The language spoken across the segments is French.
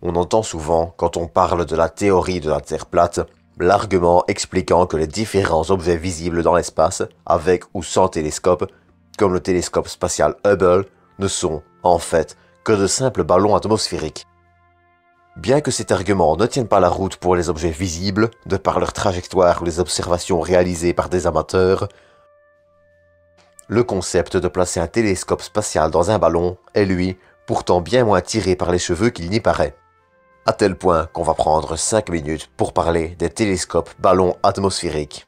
On entend souvent, quand on parle de la théorie de la Terre plate, l'argument expliquant que les différents objets visibles dans l'espace, avec ou sans télescope, comme le télescope spatial Hubble, ne sont, en fait, que de simples ballons atmosphériques. Bien que cet argument ne tienne pas la route pour les objets visibles, de par leur trajectoire ou les observations réalisées par des amateurs, le concept de placer un télescope spatial dans un ballon est, lui, pourtant bien moins tiré par les cheveux qu'il n'y paraît. À tel point qu'on va prendre 5 minutes pour parler des télescopes ballons atmosphériques.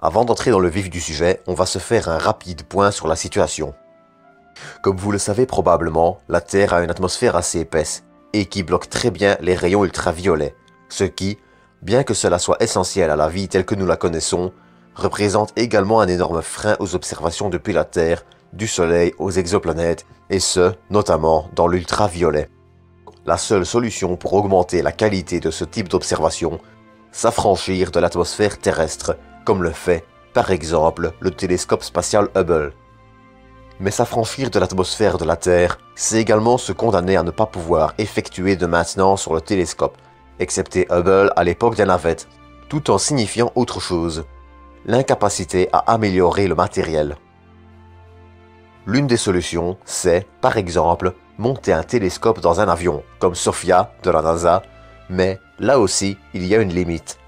Avant d'entrer dans le vif du sujet, on va se faire un rapide point sur la situation. Comme vous le savez probablement, la Terre a une atmosphère assez épaisse et qui bloque très bien les rayons ultraviolets, ce qui, bien que cela soit essentiel à la vie telle que nous la connaissons, représente également un énorme frein aux observations depuis la Terre, du Soleil aux exoplanètes, et ce, notamment dans l'ultraviolet. La seule solution pour augmenter la qualité de ce type d'observation, s'affranchir de l'atmosphère terrestre, comme le fait, par exemple, le télescope spatial Hubble. Mais s'affranchir de l'atmosphère de la Terre, c'est également se condamner à ne pas pouvoir effectuer de maintenance sur le télescope, excepté Hubble à l'époque des navettes, tout en signifiant autre chose, l'incapacité à améliorer le matériel. L'une des solutions, c'est, par exemple, monter un télescope dans un avion, comme Sophia de la NASA, mais là aussi, il y a une limite.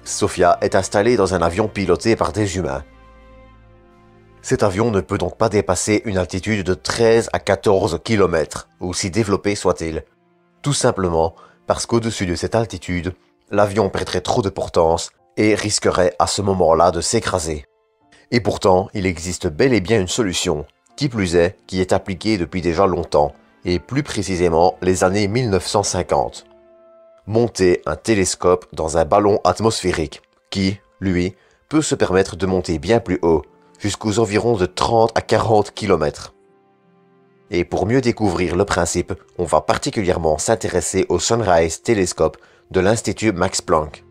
Sophia est installée dans un avion piloté par des humains. Cet avion ne peut donc pas dépasser une altitude de 13 à 14 km, aussi développé soit-il. Tout simplement parce qu'au-dessus de cette altitude, l'avion perdrait trop de portance et risquerait à ce moment-là de s'écraser. Et pourtant, il existe bel et bien une solution, qui plus est, qui est appliquée depuis déjà longtemps, et plus précisément les années 1950. Monter un télescope dans un ballon atmosphérique qui, lui, peut se permettre de monter bien plus haut, jusqu'aux environs de 30 à 40 km. Et pour mieux découvrir le principe, on va particulièrement s'intéresser au Sunrise Telescope de l'Institut Max Planck.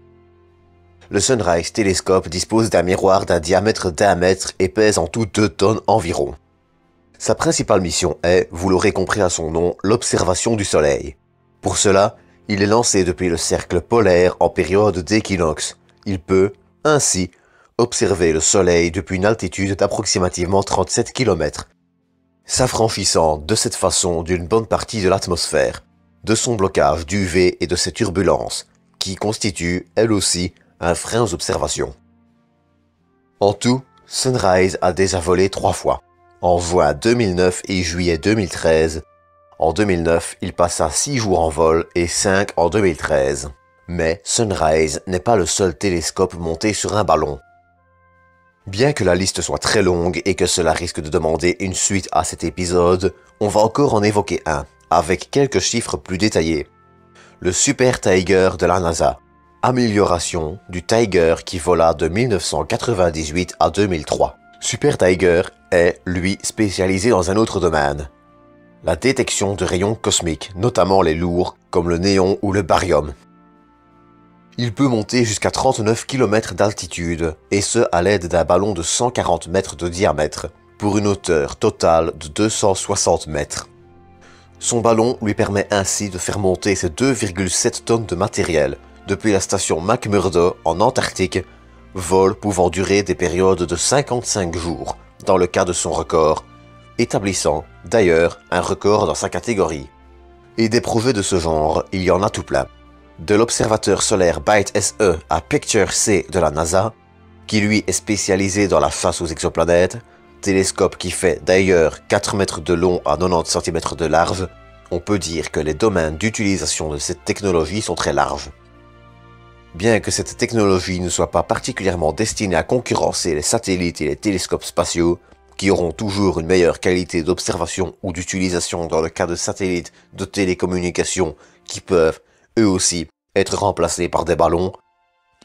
Le Sunrise Telescope dispose d'un miroir d'un diamètre d'1 mètre et pèse en tout 2 tonnes environ. Sa principale mission est, vous l'aurez compris à son nom, l'observation du Soleil. Pour cela, il est lancé depuis le cercle polaire en période d'équinoxe. Il peut, ainsi, observer le Soleil depuis une altitude d'approximativement 37 km, s'affranchissant de cette façon d'une bonne partie de l'atmosphère, de son blocage d'UV et de ses turbulences, qui constituent, elles aussi, un frein aux observations. En tout, Sunrise a déjà volé 3 fois, en juin 2009 et juillet 2013. En 2009, il passa 6 jours en vol et 5 en 2013. Mais Sunrise n'est pas le seul télescope monté sur un ballon. Bien que la liste soit très longue et que cela risque de demander une suite à cet épisode, on va encore en évoquer un, avec quelques chiffres plus détaillés. Le Super Tiger de la NASA. Amélioration du Tiger qui vola de 1998 à 2003. Super Tiger est, lui, spécialisé dans un autre domaine. La détection de rayons cosmiques, notamment les lourds, comme le néon ou le baryum. Il peut monter jusqu'à 39 km d'altitude, et ce à l'aide d'un ballon de 140 mètres de diamètre, pour une hauteur totale de 260 mètres. Son ballon lui permet ainsi de faire monter ses 2,7 tonnes de matériel, depuis la station McMurdo en Antarctique, vol pouvant durer des périodes de 55 jours, dans le cas de son record, établissant, d'ailleurs, un record dans sa catégorie. Et des projets de ce genre, il y en a tout plein. De l'observateur solaire BITE SE à Picture C de la NASA, qui lui est spécialisé dans la chasse aux exoplanètes, télescope qui fait d'ailleurs 4 mètres de long à 90 cm de large, on peut dire que les domaines d'utilisation de cette technologie sont très larges. Bien que cette technologie ne soit pas particulièrement destinée à concurrencer les satellites et les télescopes spatiaux, qui auront toujours une meilleure qualité d'observation ou d'utilisation dans le cas de satellites de télécommunications qui peuvent, eux aussi, être remplacés par des ballons,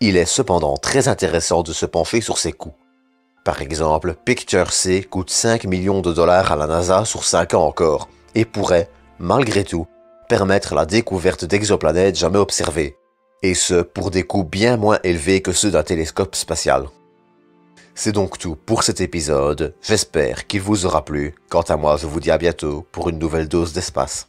Il est cependant très intéressant de se pencher sur ses coûts. Par exemple, Picture-C coûte 5 millions de dollars à la NASA sur 5 ans encore, et pourrait, malgré tout, permettre la découverte d'exoplanètes jamais observées, et ce pour des coûts bien moins élevés que ceux d'un télescope spatial. C'est donc tout pour cet épisode, j'espère qu'il vous aura plu. Quant à moi, je vous dis à bientôt pour une nouvelle dose d'espace.